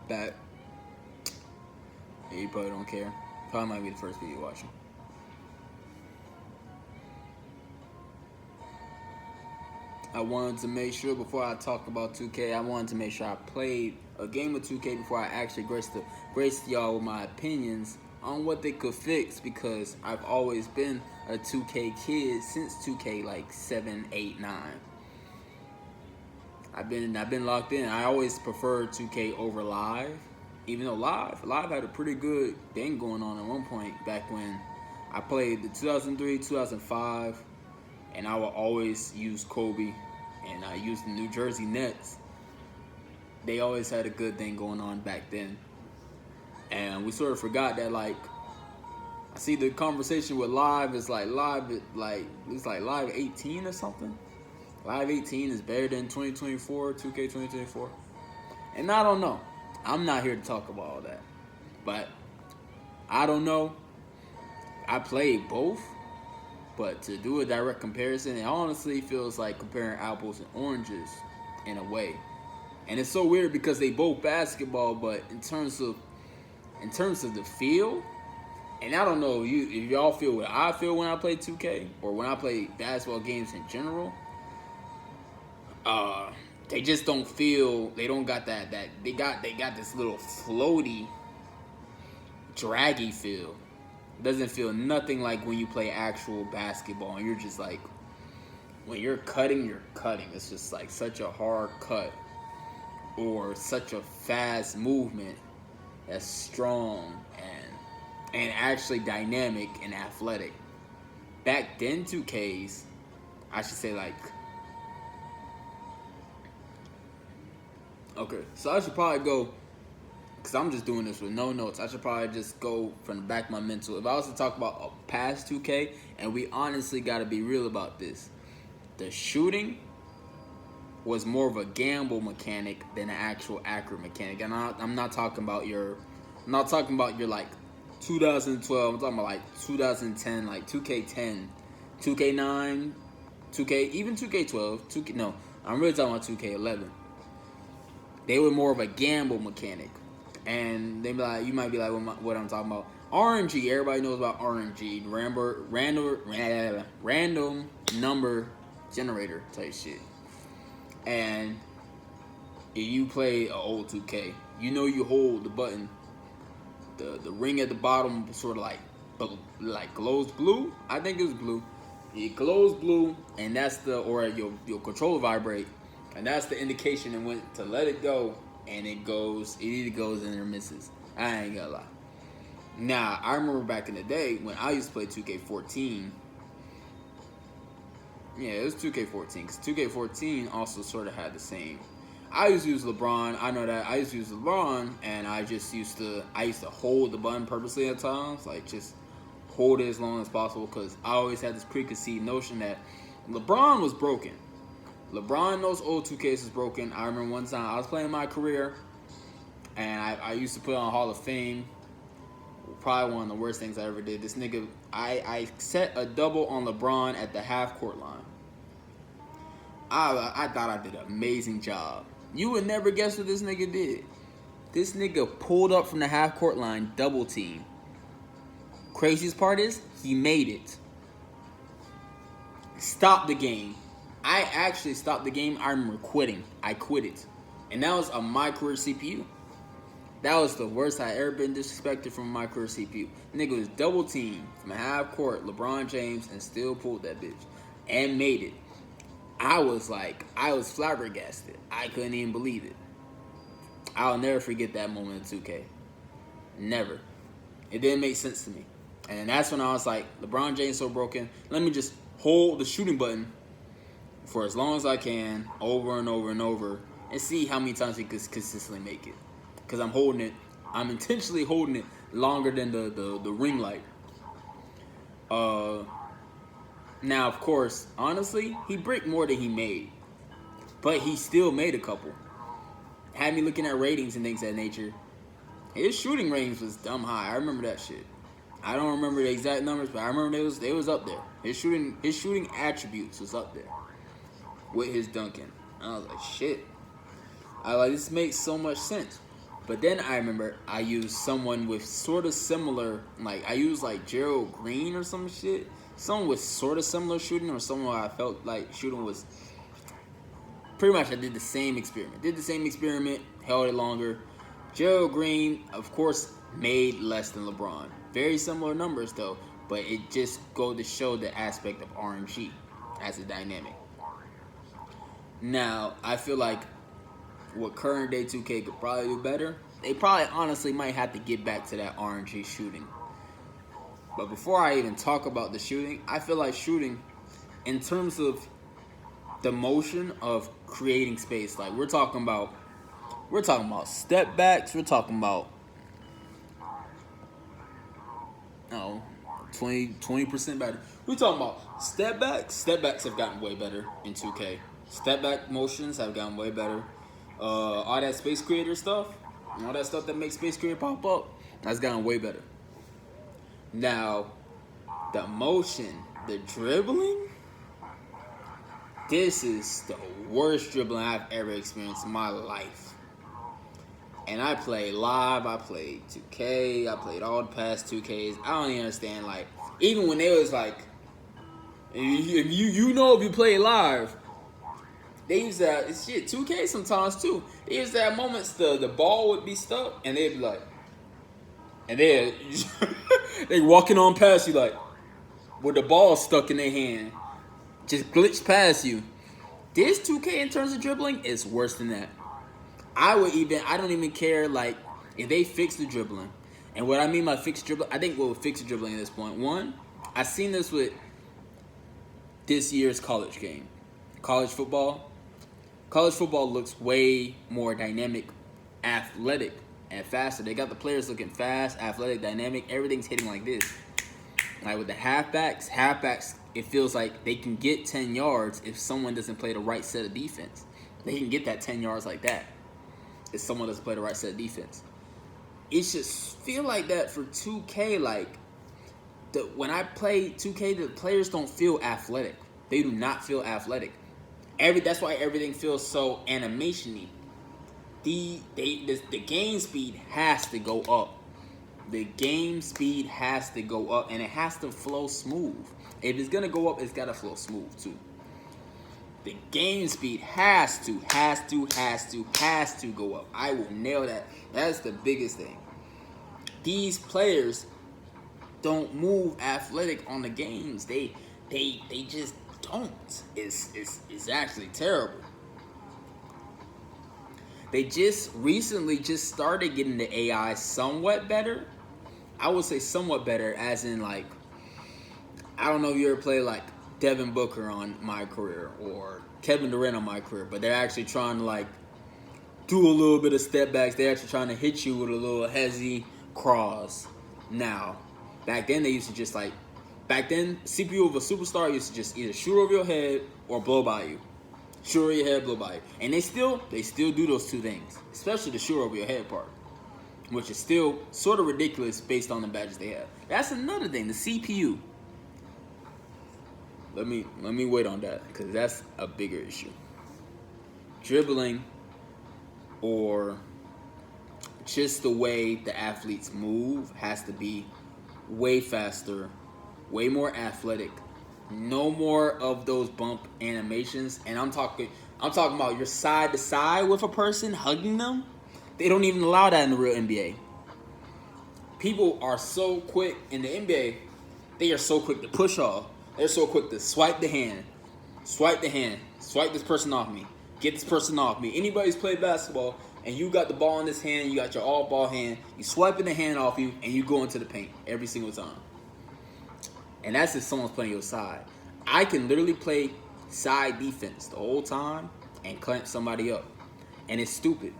That you probably don't care. Probably might be the first video watching. I wanted to make sure before I talk about 2K, I wanted to make sure I played a game of 2K before I actually graced y'all with my opinions on what they could fix, because I've always been a 2K kid since 2K like 7, 8, 9. I've been locked in. I always preferred 2K over Live, even though Live had a pretty good thing going on at one point back when I played the 2003, 2005, and I would always use Kobe, and I used the New Jersey Nets. They always had a good thing going on back then, and we sort of forgot that. Like, I see the conversation with Live is like it's like Live 18 or something. Live 18 is better than 2024, 2K 2024. And I don't know. I'm not here to talk about all that. But I don't know. I played both. But to do a direct comparison, it honestly feels like comparing apples and oranges in a way. And it's so weird because they both basketball, but in terms of the feel, and I don't know if y'all feel what I feel when I play 2K or when I play basketball games in general. They just don't feel. They don't got that. They got this little floaty, draggy feel. It doesn't feel nothing like when you play actual basketball, and you're just like, when you're cutting. It's just like such a hard cut, or such a fast movement that's strong and actually dynamic and athletic. Back then, 2Ks, I should say like. Okay, so I should probably go, because I'm just doing this with no notes. I should probably just go from the back of my mental. If I was to talk about a past 2K, and we honestly got to be real about this, the shooting was more of a gamble mechanic than an actual accurate mechanic. And I'm not talking about your like 2012. I'm talking about like 2010, like 2K10, 2K9, 2K, even 2K12. 2K, no, I'm really talking about 2K11. They were more of a gamble mechanic, and they be like, you might be like, what I'm talking about? RNG. Everybody knows about RNG, random number generator type shit. And if you play an old 2K, you hold the button, the ring at the bottom sort of like glows blue. I think it was blue. It glows blue, and that's or your controller vibrate. And that's the indication it went to let it go, and it either goes in or misses. I ain't gonna lie. Now, I remember back in the day when I used to play 2K14. Yeah, it was 2K14, because 2K14 also sort of had the same. I used to use LeBron. I know that. I used to use LeBron, and I used to hold the button purposely at times, like just hold it as long as possible, because I always had this preconceived notion that LeBron was broken. LeBron, those old 2Ks was broken. I remember one time I was playing my career, and I used to put on Hall of Fame. Probably one of the worst things I ever did. This nigga, I set a double on LeBron at the half court line. I thought I did an amazing job. You would never guess what this nigga did. This nigga pulled up from the half court line, double team. Craziest part is, he made it. Stopped the game. I actually stopped the game. I remember quitting. I quit it. And that was a my career CPU. That was the worst I ever been disrespected from my career CPU. Nigga was double teamed from a half court, LeBron James, and still pulled that bitch. And made it. I was flabbergasted. I couldn't even believe it. I'll never forget that moment in 2K. Never. It didn't make sense to me. And that's when I was like, LeBron James so broken. Let me just hold the shooting button for as long as I can, over and over and over, and see how many times he could consistently make it. Because I'm intentionally holding it longer than the ring light. Now, of course, honestly, he bricked more than he made. But he still made a couple. Had me looking at ratings and things of that nature. His shooting range was dumb high. I remember that shit. I don't remember the exact numbers, but I remember they was up there. His shooting attributes was up there with his dunking. I was like, shit. I like this makes so much sense. But then I remember I used someone with sort of similar, like I used like Gerald Green or some shit. Someone with sort of similar shooting, or someone I felt like shooting was pretty much. I did the same experiment. Held it longer. Gerald Green, of course, made less than LeBron. Very similar numbers though, but it just goes to show the aspect of RNG as a dynamic. Now, I feel like what current day 2K could probably do better, they probably honestly might have to get back to that RNG shooting. But before I even talk about the shooting, I feel like shooting, in terms of the motion of creating space, like we're talking about step backs, we're talking about 20% better. We're talking about step backs. Step backs have gotten way better in 2K. Step back motions have gotten way better. All that space creator stuff, all that stuff that makes space creator pop up, that's gotten way better. Now, the motion, the dribbling, this is the worst dribbling I've ever experienced in my life. And I played live, I played 2K, I played all the past 2Ks. I don't even understand, like, even when they was like, if you play live, they use that, it's shit, 2K sometimes too. They use that moments the ball would be stuck, and they'd be like, and they walking on past you like, with the ball stuck in their hand, just glitch past you. This 2K in terms of dribbling is worse than that. I don't even care, like, if they fix the dribbling. And what I mean by fix dribbling, I think we'll fix the dribbling at this point. One, I've seen this with this year's college game. College football. College football looks way more dynamic, athletic, and faster. They got the players looking fast, athletic, dynamic. Everything's hitting like this. Like with the halfbacks, it feels like they can get 10 yards if someone doesn't play the right set of defense. They can get that 10 yards like that if someone doesn't play the right set of defense. It should feel like that for 2K. Like, when I play 2K, the players don't feel athletic. They do not feel athletic. That's why everything feels so animation-y. The game speed has to go up. The game speed has to go up, and it has to flow smooth. If it's gonna go up, it's gotta flow smooth too. The game speed has to go up. I will nail that. That's the biggest thing. These players don't move athletic on the games. They just don't. It's actually terrible. They just recently started getting the AI somewhat better. I would say somewhat better, as in, like, I don't know if you ever played like Devin Booker on My Career or Kevin Durant on My Career, but they're actually trying to like do a little bit of step backs. They're actually trying to hit you with a little hezzy cross. Now, back then they used to just like, CPU of a superstar used to just either shoot over your head or blow by you. Shoot over your head, blow by you. And they still do those two things, especially the shoot over your head part, which is still sort of ridiculous based on the badges they have. That's another thing, the CPU. Let me wait on that, because that's a bigger issue. Dribbling, or just the way the athletes move, has to be way faster, way more athletic. No more of those bump animations. And I'm talking about you're side to side with a person, hugging them. They don't even allow that in the real NBA. People are so quick in the NBA. They are so quick to push off. They're so quick to swipe the hand. Swipe this person off me. Get this person off me. Anybody's played basketball and you got the ball in this hand, you got your all ball hand, you swiping the hand off you, and you go into the paint every single time. And that's if someone's playing your side. I can literally play side defense the whole time and clamp somebody up. And it's stupid.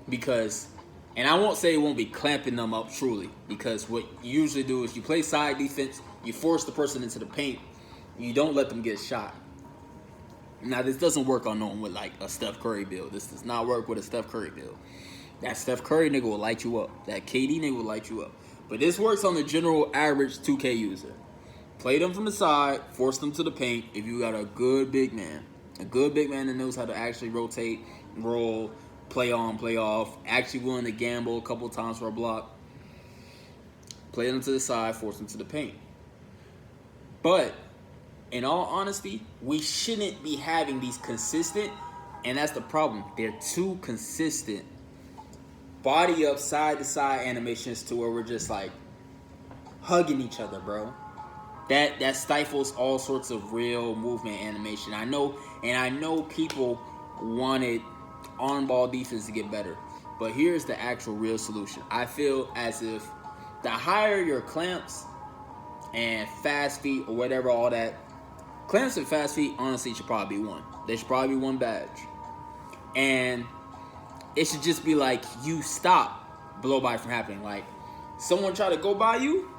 Because, and I won't say it won't be clamping them up truly, because what you usually do is you play side defense, you force the person into the paint, you don't let them get shot. Now, this doesn't work on no one with like a Steph Curry build. This does not work with a Steph Curry build. That Steph Curry nigga will light you up. That KD nigga will light you up. But this works on the general average 2K user. Play them from the side, force them to the paint if you got a good big man. A good big man that knows how to actually rotate, roll, play on, play off, actually willing to gamble a couple times for a block, play them to the side, force them to the paint. But in all honesty, we shouldn't be having these consistent, and that's the problem. They're too consistent. Body up, side to side animations to where we're just like hugging each other, bro. That stifles all sorts of real movement animation. I know people wanted on-ball defense to get better, but here's the actual real solution. I feel as if the higher your clamps and fast feet or whatever, all that, clamps and fast feet honestly should probably be one. There should probably be one badge, and it should just be like you stop blow by from happening. Like someone try to go by you,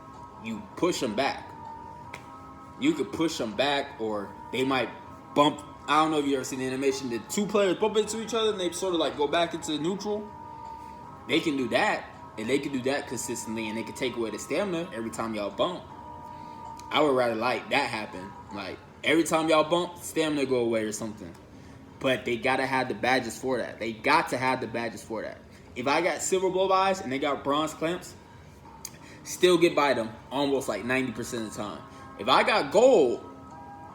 you push them back. You could push them back, or they might bump. I don't know if you ever seen the animation that two players bump into each other and they sort of like go back into neutral. They can do that, and they can do that consistently, and they can take away the stamina every time y'all bump. I would rather like that happen. Like every time y'all bump, stamina go away or something. But they gotta have the badges for that. They got to have the badges for that. If I got silver blow-bys and they got bronze clamps, still get by them almost like 90% of the time. If I got gold,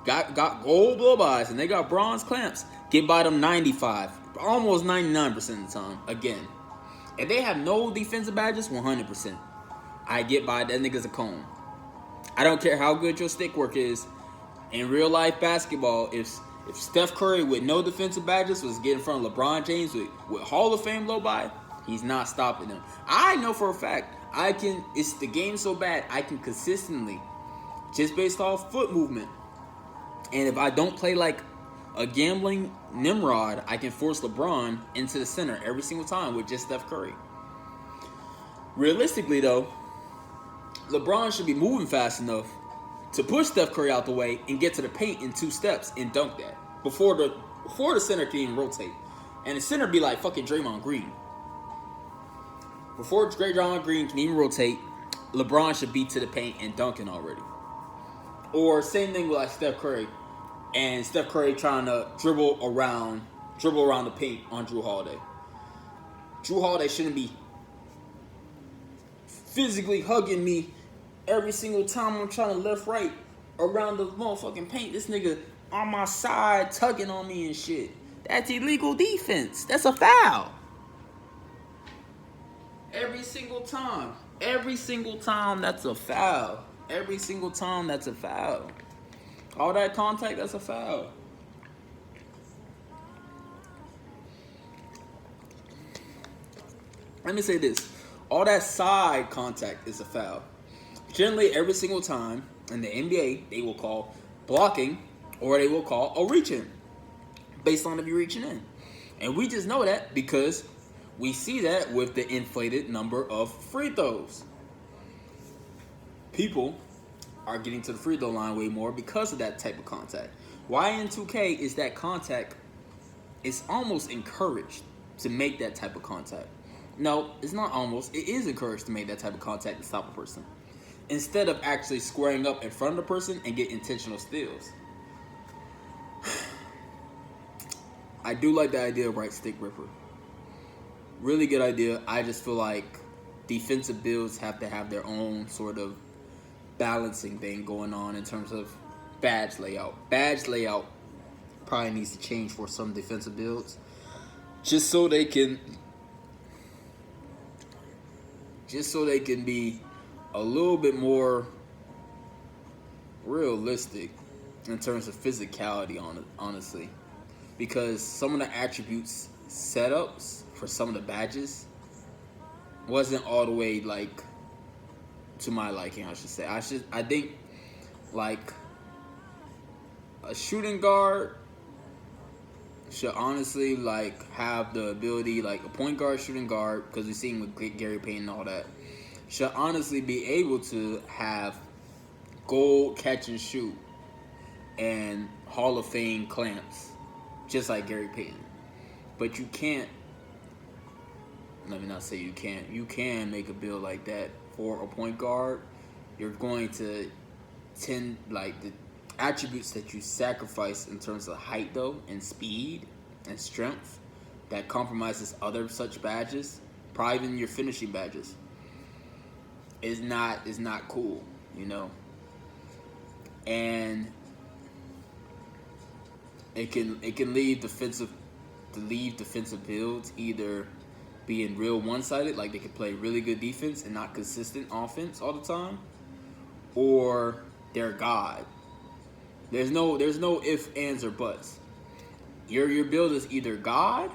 got gold blow-bys and they got bronze clamps, get by them 95, almost 99% of the time. Again, if they have no defensive badges, 100%. I get by that nigga's a cone. I don't care how good your stick work is. In real life basketball, if Steph Curry with no defensive badges was getting in front of LeBron James with Hall of Fame blow-by, he's not stopping him. I know for a fact, it's the game so bad, I can consistently, just based off foot movement, and if I don't play like a gambling Nimrod, I can force LeBron into the center every single time with just Steph Curry. Realistically though, LeBron should be moving fast enough to push Steph Curry out the way and get to the paint in 2 steps and dunk that before the center can even rotate. And the center be like fucking Draymond Green. Before Draymond Green can even rotate, LeBron should be to the paint and dunking already. Or same thing with like Steph Curry, and Steph Curry trying to dribble around the paint on Jrue Holiday. Jrue Holiday shouldn't be physically hugging me every single time I'm trying to left, right around the motherfucking paint. This nigga on my side tugging on me and shit. That's illegal defense. That's a foul. Every single time. Every single time, that's a foul. Every single time, that's a foul. All that contact, that's a foul. Let me say this. All that side contact is a foul. Generally, every single time in the NBA, they will call blocking or they will call a reach in based on if you're reaching in. And we just know that because we see that with the inflated number of free throws. People are getting to the free throw line way more because of that type of contact. Why in 2K is that contact, it's almost encouraged to make that type of contact. No, it's not almost. It is encouraged to make that type of contact to stop a person, instead of actually squaring up in front of the person and get intentional steals. I do like the idea of right stick ripper. Really good idea. I just feel like defensive builds have to have their own sort of balancing thing going on in terms of badge layout. Badge layout probably needs to change for some defensive builds, just so they can be a little bit more realistic in terms of physicality, honestly. Because some of the attributes setups for some of the badges wasn't all the way like to my liking, I should say. I think like a shooting guard should honestly like have the ability, like a point guard, shooting guard, because we've seen with Gary Payton and all that, should honestly be able to have gold catch and shoot and Hall of Fame clamps, just like Gary Payton. But you can't, let me not say you can't, you can make a build like that for a point guard. You're going to tend, like, the attributes that you sacrifice in terms of height though, and speed and strength, that compromises other such badges, probably even your finishing badges, is not cool, you know. And it can leave defensive builds either being real one-sided, like they can play really good defense and not consistent offense all the time, or they're God. There's no ifs, ands, or buts. Your build is either God.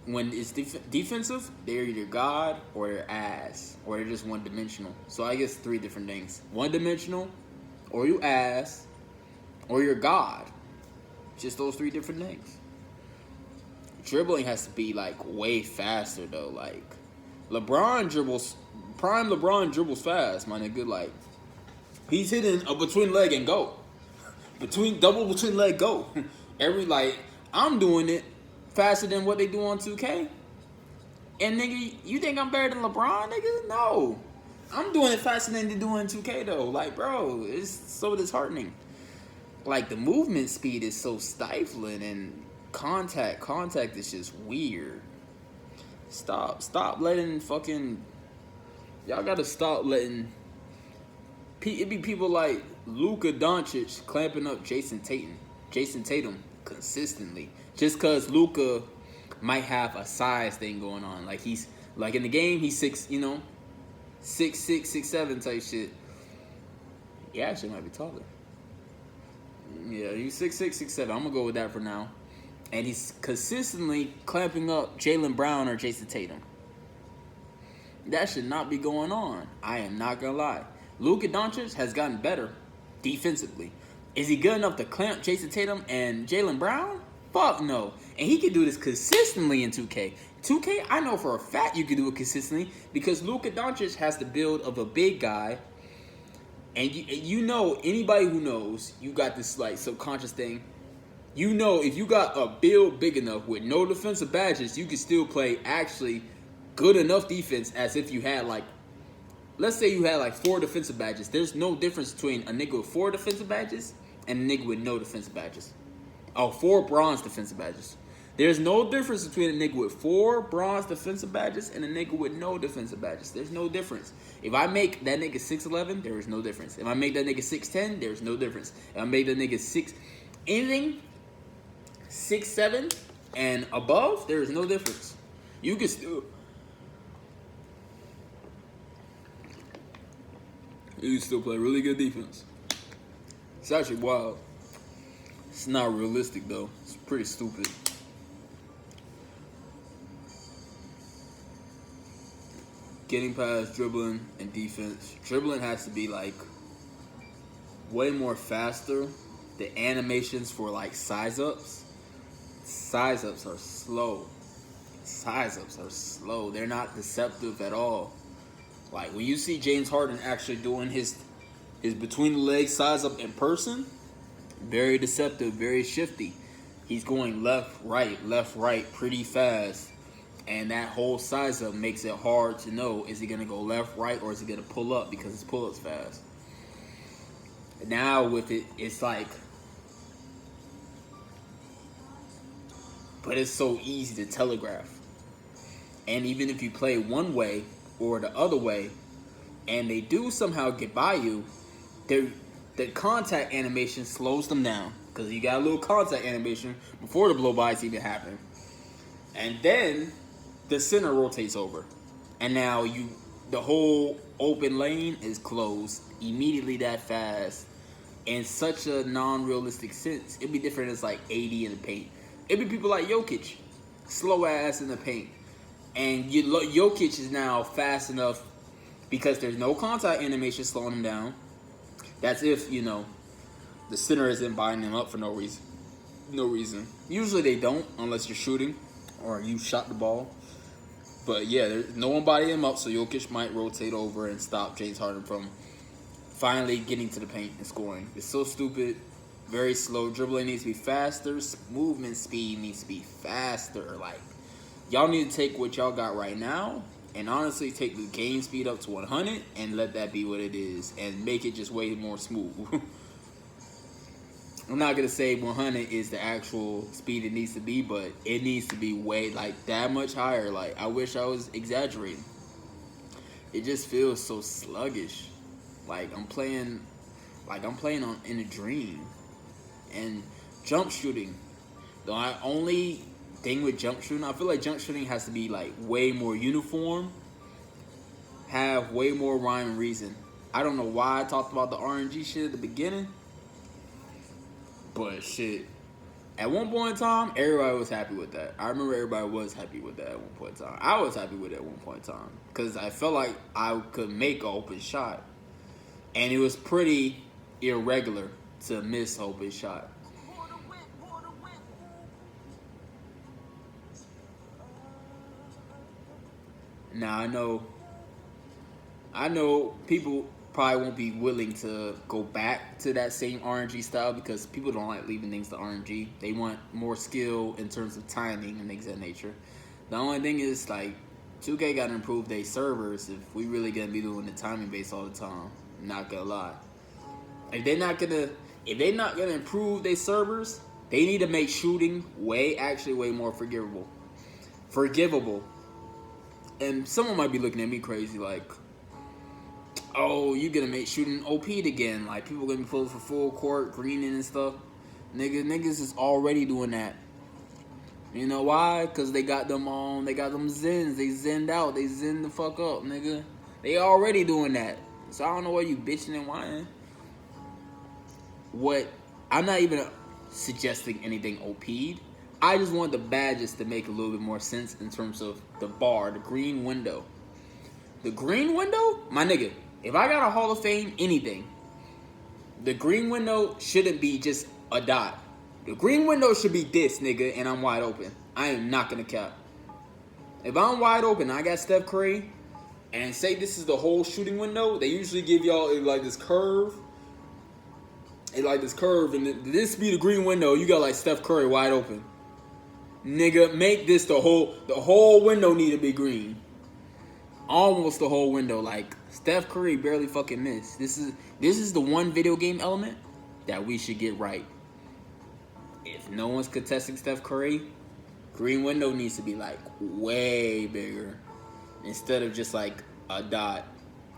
When it's defensive, they're either God or they're ass, or they're just one-dimensional. So I guess 3 different things: one-dimensional, or you ass, or you're God. Just those 3 different things. Dribbling has to be like way faster though. Like prime LeBron dribbles fast, my nigga. Like he's hitting a between leg and go, between leg go. I'm doing it faster than what they do on 2K. And nigga, you think I'm better than LeBron, nigga? No. I'm doing it faster than they do in 2K though. Like, bro, it's so disheartening. Like, the movement speed is so stifling, and contact is just weird. Stop letting fucking, y'all gotta stop letting it be people like Luka Doncic clamping up Jason Tatum consistently, just cause Luka might have a size thing going on. Like, he's like in the game he's 6'6", 6'7" type shit. He actually might be taller. Yeah, he's 6'6", 6'7". I'm gonna go with that for now. And he's consistently clamping up Jaylen Brown or Jason Tatum. That should not be going on. I am not gonna lie. Luka Doncic has gotten better defensively. Is he good enough to clamp Jason Tatum and Jaylen Brown? Fuck no. And he can do this consistently in 2K. 2K, I know for a fact you can do it consistently because Luka Doncic has the build of a big guy. And you know, anybody who knows, you got this like subconscious thing. You know, if you got a build big enough with no defensive badges, you can still play actually good enough defense as if you had like, let's say you had like 4 defensive badges. There's no difference between a nigga with 4 defensive badges and a nigga with no defensive badges. Oh, 4 bronze defensive badges. There's no difference between a nigga with 4 bronze defensive badges and a nigga with no defensive badges. There's no difference. If I make that nigga 6'11", there is no difference. If I make that nigga 6'10", there's no difference. If I make that nigga anything 6'7" and above, there is no difference. You can still play really good defense. It's actually wild. It's not realistic though. It's pretty stupid. Getting past dribbling and defense. Dribbling has to be like way more faster. The animations for like size ups are slow. They're not deceptive at all. Like when you see James Harden actually doing his between the legs size up in person, very deceptive, very shifty. He's going left, right pretty fast. And that whole size up makes it hard to know, is he going to go left, right, or is he going to pull up because his pull-up's fast. Now with it, it's like, but it's so easy to telegraph. And even if you play one way or the other way, and they do somehow get by you, the contact animation slows them down. Because you got a little contact animation before the blow-bys even happen. And then the center rotates over. And now the whole open lane is closed immediately that fast. In such a non-realistic sense. It'd be different as like 80 in the paint. It'd be people like Jokic, slow ass in the paint. And Jokic is now fast enough because there's no contact animation slowing him down. That's if, the center isn't binding him up for no reason. Usually they don't unless you're shooting or you shot the ball. But yeah, there's no one binding him up, so Jokic might rotate over and stop James Harden from finally getting to the paint and scoring. It's so stupid. Very slow. Dribbling needs to be faster. Movement speed needs to be faster. Like, y'all need to take what y'all got right now and honestly take the game speed up to 100 and let that be what it is and make it just way more smooth. I'm not gonna say 100 is the actual speed it needs to be, but it needs to be way like that much higher. Like I wish I was exaggerating. It just feels so sluggish. Like I'm playing on in a dream. And jump shooting. The only thing with jump shooting, I feel like jump shooting has to be like way more uniform, have way more rhyme and reason. I don't know why I talked about the RNG shit at the beginning, but shit. At one point in time, everybody was happy with that. I remember everybody was happy with that at one point in time. I was happy with it at one point in time because I felt like I could make an open shot, and it was pretty irregular to miss an open shot. Now I know people probably won't be willing to go back to that same RNG style because people don't like leaving things to RNG. They want more skill in terms of timing and things of that nature. The only thing is like 2K got to improve their servers if we really gonna be doing the timing base all the time. I'm not gonna lie. If they're not gonna improve their servers, they need to make shooting way more forgivable. And someone might be looking at me crazy like, oh, you gonna make shooting OP'd again. Like, people gonna be pulling for full court, greening and stuff. Niggas is already doing that. You know why? Because they got them zens. They zenned out. They zen the fuck up, nigga. They already doing that. So I don't know why you bitching and whining. I'm not even suggesting anything OP'd. I just want the badges to make a little bit more sense in terms of the bar, the green window. The green window? My nigga, if I got a Hall of Fame anything, the green window shouldn't be just a dot. The green window should be this, nigga, and I'm wide open. I am not gonna cap. If I'm wide open, I got Steph Curry, and say this is the whole shooting window, they usually give y'all like this curve. And this be the green window, you got like Steph Curry wide open. Nigga, make this the whole window need to be green. Almost the whole window. Like, Steph Curry barely fucking missed. This is the one video game element that we should get right. If no one's contesting Steph Curry, green window needs to be like way bigger instead of just like a dot.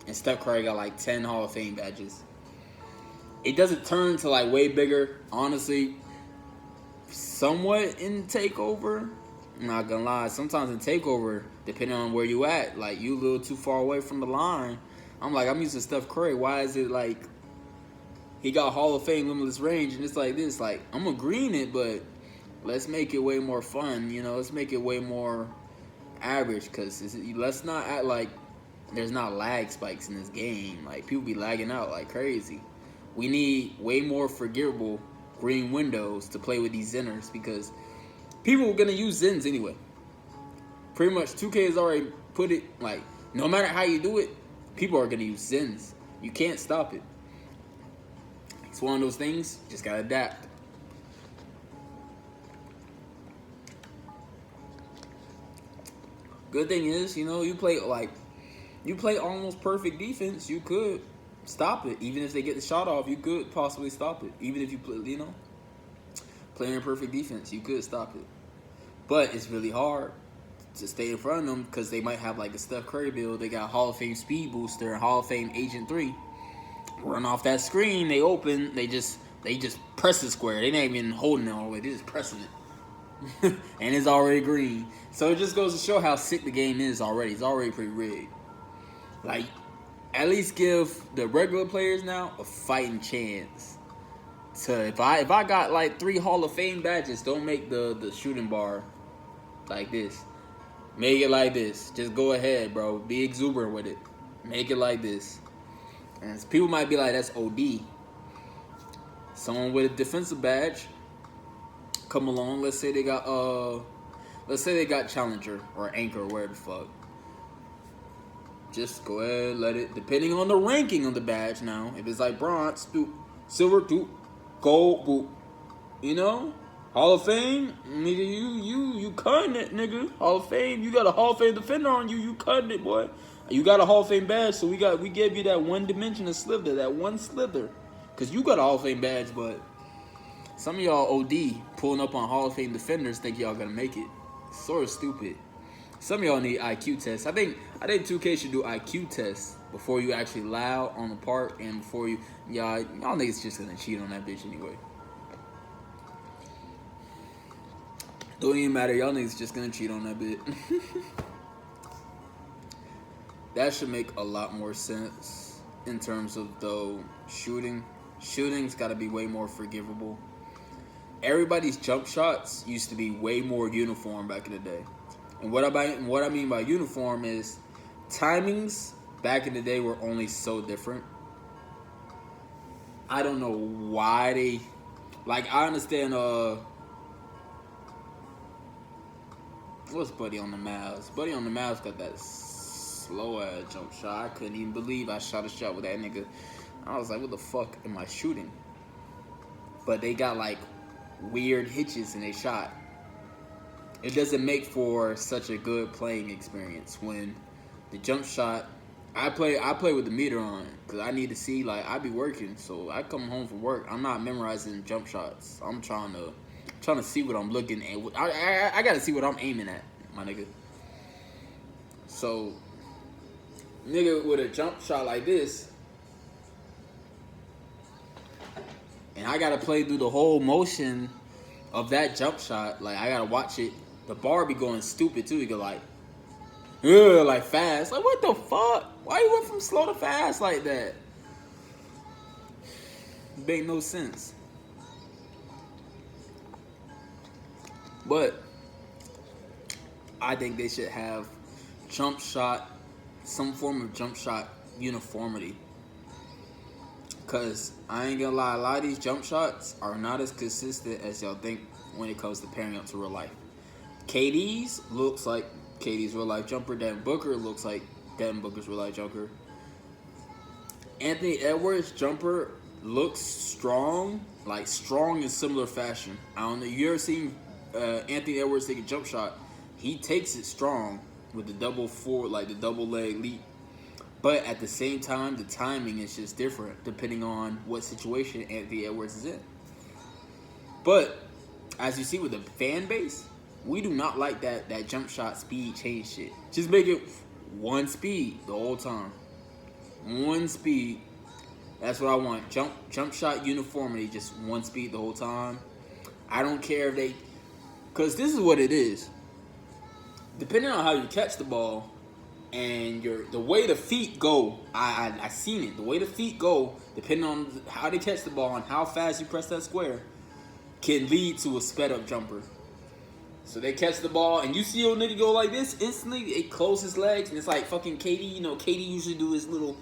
And Steph Curry got like 10 Hall of Fame badges. It doesn't turn to like way bigger, honestly. Somewhat in TakeOver, I'm not gonna lie. Sometimes in TakeOver, depending on where you at, like you a little too far away from the line. I'm using Steph Curry. Why is it like he got Hall of Fame limitless range and it's like this? Like, I'm gonna green it, but let's make it way more fun. You know, let's make it way more average. Because let's not act like there's not lag spikes in this game. Like, people be lagging out like crazy. We need way more forgivable green windows to play with these zenners because people are gonna use zens anyway. Pretty much 2K has already put it like, no matter how you do it, people are gonna use zens. You can't stop it. It's one of those things, just gotta adapt. Good thing is, you know, you play almost perfect defense, you could stop it. Even if they get the shot off, you could possibly stop it. Even if you play, you know, playing perfect defense, you could stop it. But it's really hard to stay in front of them because they might have like a Steph Curry build. They got Hall of Fame Speed Booster and Hall of Fame Agent 3. Run off that screen, they open, they just press the square. They not even holding it all the way, they just pressing it. And it's already green. So it just goes to show how sick the game is already. It's already pretty rigged. Like, at least give the regular players now a fighting chance. If I got like 3 Hall of Fame badges, don't make the shooting bar like this. Make it like this. Just go ahead, bro. Be exuberant with it. Make it like this. And people might be like, that's OD. Someone with a defensive badge come along. Let's say they got Challenger or Anchor or whatever the fuck. Just go ahead, let it, depending on the ranking of the badge now. If it's like bronze, doop, silver, doop, gold, boop. You know? Hall of Fame, nigga, you cutting it, nigga. Hall of Fame, you got a Hall of Fame defender on you, you cutting it, boy. You got a Hall of Fame badge, so we gave you that one dimension of slither, that one slither. Cause you got a Hall of Fame badge, but Some of y'all OD pulling up on Hall of Fame defenders think y'all gonna make it. Sort of stupid. Some of y'all need IQ tests. I think 2K should do IQ tests before you actually loud on the park and before y'all niggas just gonna cheat on that bitch anyway. Don't even matter, y'all niggas just gonna cheat on that bitch. That should make a lot more sense in terms of though shooting. Shooting's gotta be way more forgivable. Everybody's jump shots used to be way more uniform back in the day. And what I mean by uniform is timings back in the day were only so different. I don't know why they I understand what's Buddy on the Mavs? Buddy on the Mavs got that slow ass jump shot. I couldn't even believe I shot a shot with that nigga. I was like, what the fuck am I shooting? But they got weird hitches in their shot. It doesn't make for such a good playing experience when the jump shot. I play with the meter on because I need to see. I be working, so I come home from work. I'm not memorizing jump shots. I'm trying to see what I'm looking at. I gotta see what I'm aiming at, my nigga. So, nigga with a jump shot like this, and I gotta play through the whole motion of that jump shot. I gotta watch it. The bar be going stupid too. You go fast. What the fuck? Why you went from slow to fast like that? It make no sense. But I think they should have some form of jump shot uniformity. Because I ain't gonna lie, a lot of these jump shots are not as consistent as y'all think when it comes to pairing up to real life. KD's looks like KD's real life jumper. Devin Booker looks like Devin Booker's real life jumper. Anthony Edwards' jumper looks strong, strong in similar fashion. I don't know. You ever seen Anthony Edwards take a jump shot? He takes it strong with the double forward, the double leg leap. But at the same time, the timing is just different depending on what situation Anthony Edwards is in. But as you see with the fan base, we do not like that jump shot speed change shit. Just make it one speed the whole time. One speed. That's what I want. Jump shot uniformity, just one speed the whole time. I don't care if they... Because this is what it is. Depending on how you catch the ball and the way the feet go, I seen it. The way the feet go, depending on how they catch the ball and how fast you press that square, can lead to a sped up jumper. So they catch the ball, and you see a nigga go like this, instantly it closes his legs, and it's like fucking KD. KD usually do his little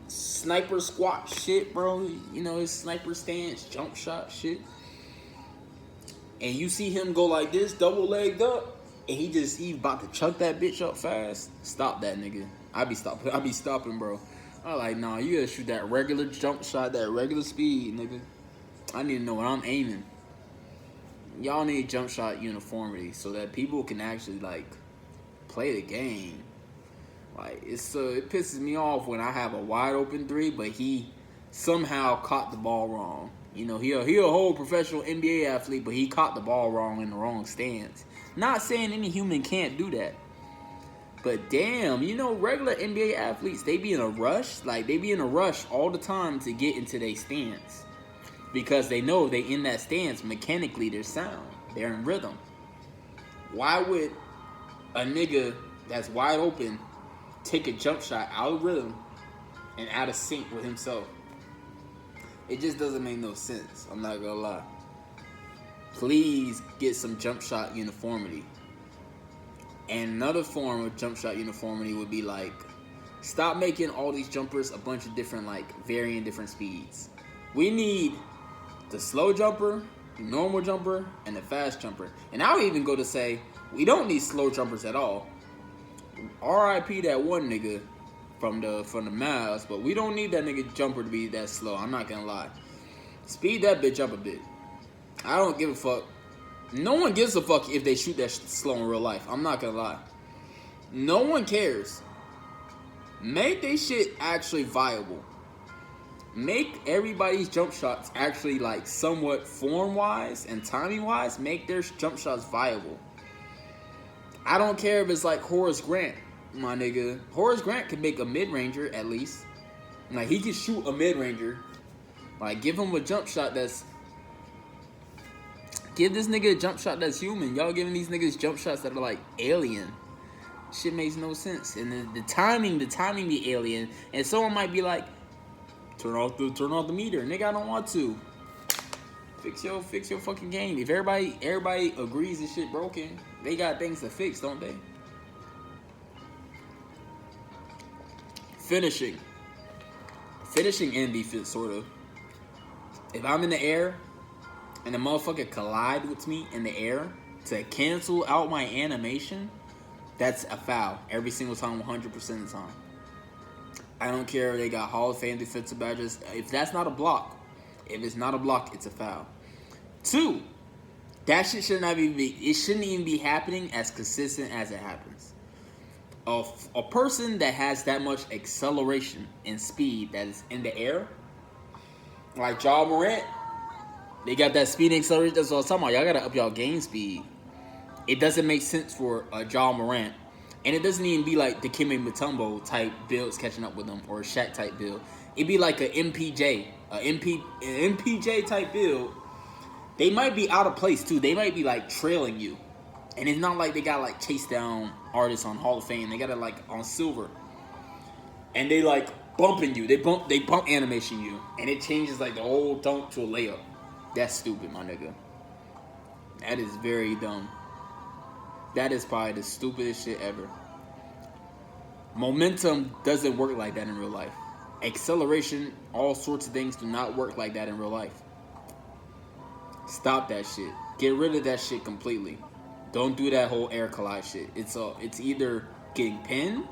sniper squat shit, bro. His sniper stance, jump shot shit. And you see him go like this, double legged up, and he about to chuck that bitch up fast. Stop that nigga. I be stopping, bro. I'm like, nah, you gotta shoot that regular jump shot, that regular speed, nigga. I need to know what I'm aiming. Y'all need jump shot uniformity so that people can actually play the game. It pisses me off when I have a wide open three, but he somehow caught the ball wrong. He a whole professional NBA athlete, but he caught the ball wrong in the wrong stance. Not saying any human can't do that, but damn, regular NBA athletes, they be in a rush. They be in a rush all the time to get into their stance. Because they know they in that stance, mechanically they're sound. They're in rhythm. Why would a nigga that's wide open take a jump shot out of rhythm and out of sync with himself? It just doesn't make no sense. I'm not gonna lie. Please get some jump shot uniformity. And another form of jump shot uniformity would be stop making all these jumpers a bunch of different varying different speeds. We need the slow jumper, the normal jumper, and the fast jumper. And I would even go to say, we don't need slow jumpers at all. RIP that one nigga from the Mavs, but we don't need that nigga jumper to be that slow. I'm not gonna lie. Speed that bitch up a bit. I don't give a fuck. No one gives a fuck if they shoot that slow in real life. I'm not gonna lie. No one cares. Make they shit actually viable. make everybody's jump shots actually like somewhat form wise and timing wise. Make their jump shots viable. I don't care if it's like Horace Grant, my nigga. Horace Grant can make a mid ranger at least. Like he can shoot a mid ranger. Like give him a jump shot that's. Give this nigga a jump shot that's human. Y'all giving these niggas jump shots that are like alien. Shit makes no sense. And the timing be alien. And someone might be like, turn off the meter. Nigga, I don't want to. Fix your fucking game. If everybody agrees this shit broken, they got things to fix, don't they? Finishing and defense, sort of. If I'm in the air and the motherfucker collide with me in the air to cancel out my animation, that's a foul every single time, 100% of the time. I don't care if they got Hall of Fame defensive badges. If that's not a block, it's a foul. 2, that shit shouldn't even be happening as consistent as it happens. A person that has that much acceleration and speed that is in the air, like Ja Morant, they got that speed and acceleration. That's what I was talking about. Y'all gotta up y'all game speed. It doesn't make sense for a Ja Morant. And it doesn't even be like the Dikembe Mutombo type builds catching up with them or a Shaq type build. It'd be like an MPJ type build. They might be out of place too. They might be like trailing you. And it's not like they got like chase down artists on Hall of Fame. They got it like on silver. And they like bumping you. They bump animation you. And it changes like the whole dunk to a layup. That's stupid, my nigga. That is very dumb. That is probably the stupidest shit ever. Momentum doesn't work like that in real life. Acceleration, all sorts of things do not work like that in real life. Stop that shit. Get rid of that shit completely. Don't do that whole air collide shit. It's either getting pinned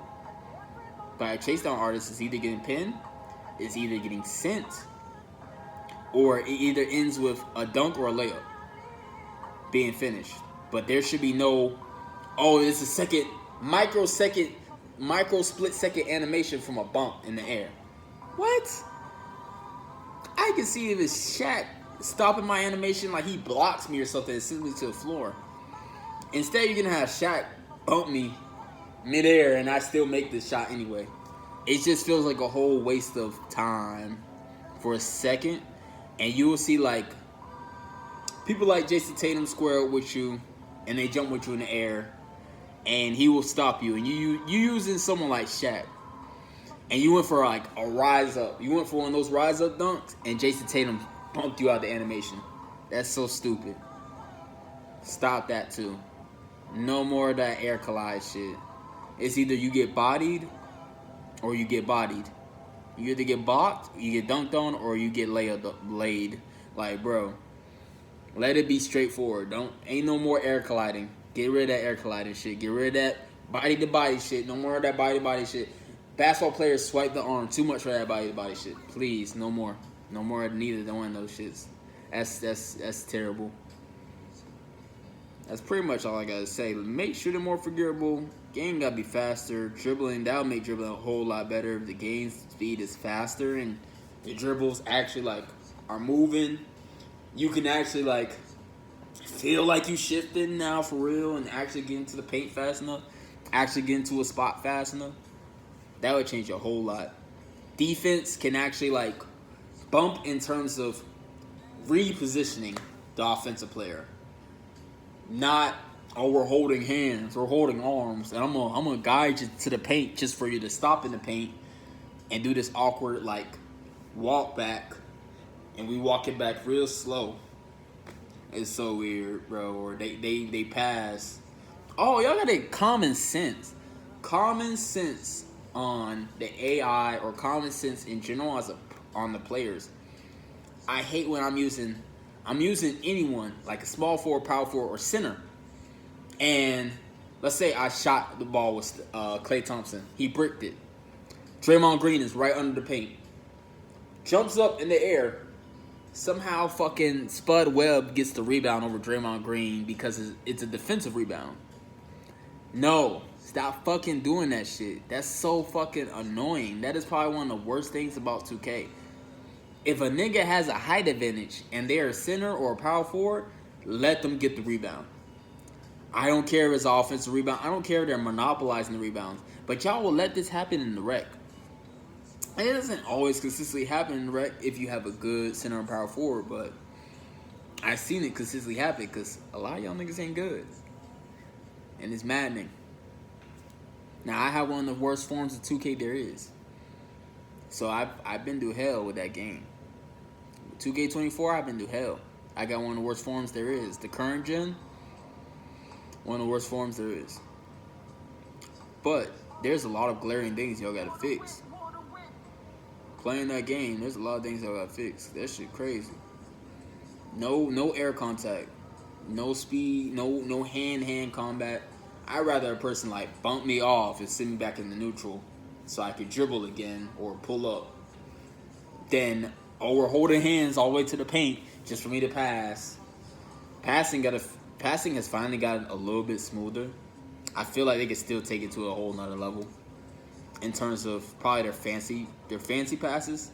by a chase down artist. It's either getting pinned, it's either getting sent, or it either ends with a dunk or a layup being finished. But there should be no, it's a micro split second animation from a bump in the air. What? I can see if it's Shaq stopping my animation like he blocks me or something and sends me to the floor. Instead, you're going to have Shaq bump me midair and I still make the shot anyway. It just feels like a whole waste of time for a second. And you will see like people like Jason Tatum square up with you and they jump with you in the air and he will stop you. And you using someone like Shaq. And you went for like a rise up. You went for one of those rise up dunks and Jason Tatum bumped you out the animation. That's so stupid. Stop that too. No more of that air collide shit. It's either you get bodied or you get bodied. You either get blocked, you get dunked on, or you get laid. Like, bro, let it be straightforward. Ain't no more air colliding. Get rid of that air colliding shit. Get rid of that body to body shit. No more of that body to body shit. Basketball players swipe the arm too much for that body to body shit. Please, no more. No more of neither one of those shits. That's terrible. That's pretty much all I gotta say. Make shooting more forgivable. Game gotta be faster. Dribbling, that'll make dribbling a whole lot better if the game speed is faster and the dribbles actually like are moving. You can actually like feel like you shifting now for real and actually get into the paint fast enough. Actually get into a spot fast enough. That would change a whole lot. Defense can actually like bump in terms of repositioning the offensive player. Not, we're holding hands, we're holding arms, and I'm gonna guide you to the paint just for you to stop in the paint and do this awkward like walk back, and we walk it back real slow. It's so weird, bro. Or they pass. Oh, y'all gotta common sense on the AI or common sense in general on the players. I hate when I'm using anyone, like a small forward, power forward, or center. And let's say I shot the ball with Klay Thompson. He bricked it. Draymond Green is right under the paint. Jumps up in the air. Somehow fucking Spud Webb gets the rebound over Draymond Green because it's a defensive rebound. No. Stop fucking doing that shit. That's so fucking annoying. That is probably one of the worst things about 2K. If a nigga has a height advantage and they're a center or a power forward, let them get the rebound. I don't care if it's offensive rebound. I don't care if they're monopolizing the rebounds. But y'all will let this happen in the rec. And it doesn't always consistently happen in the rec if you have a good center and power forward, but I've seen it consistently happen because a lot of y'all niggas ain't good. And it's maddening. Now, I have one of the worst forms of 2K there is. So I've been through hell with that game. 2K24, I've been through hell. I got one of the worst forms there is. The current gen, one of the worst forms there is. But there's a lot of glaring things y'all gotta fix. Playing that game, there's a lot of things y'all gotta fix. That shit crazy. No air contact. No speed, no hand-to-hand combat. I'd rather a person like bump me off and send me back in the neutral so I could dribble again or pull up than, oh, we're holding hands all the way to the paint just for me to pass. Passing has finally gotten a little bit smoother. I feel like they could still take it to a whole nother level in terms of probably their fancy passes.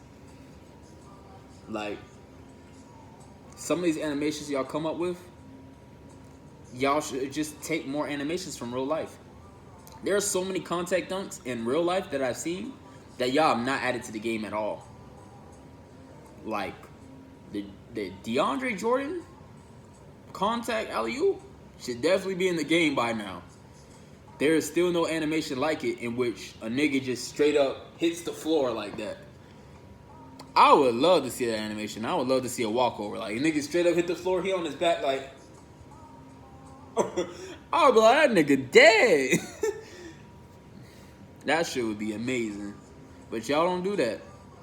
Like, some of these animations y'all come up with, y'all should just take more animations from real life. There are so many contact dunks in real life that I've seen that y'all have not added to the game at all. Like, the DeAndre Jordan contact alley-oop should definitely be in the game by now. There is still no animation like it in which a nigga just straight up hits the floor like that. I would love to see that animation. I would love to see a walkover. Like, a nigga straight up hit the floor, he on his back like... I would be like, that nigga dead. That shit would be amazing. But y'all don't do that.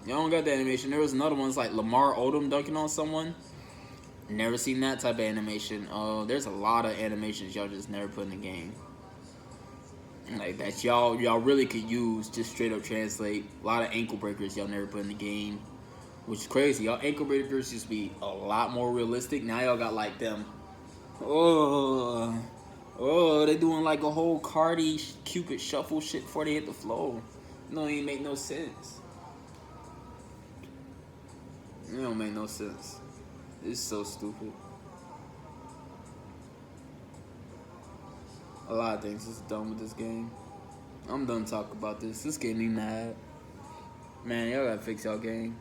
Y'all don't got that animation. There was another one, it's like Lamar Odom dunking on someone. Never seen that type of animation. There's a lot of animations y'all just never put in the game. Like that y'all really could use, just straight up translate. A lot of ankle breakers y'all never put in the game. Which is crazy. Y'all ankle breakers used to be a lot more realistic. Now y'all got like them. They doing like a whole Cardi Cupid shuffle shit before they hit the floor. It don't even make no sense. It don't make no sense. It's so stupid. A lot of things is done with this game. I'm done talking about this. This getting me mad. Man, y'all gotta fix y'all game.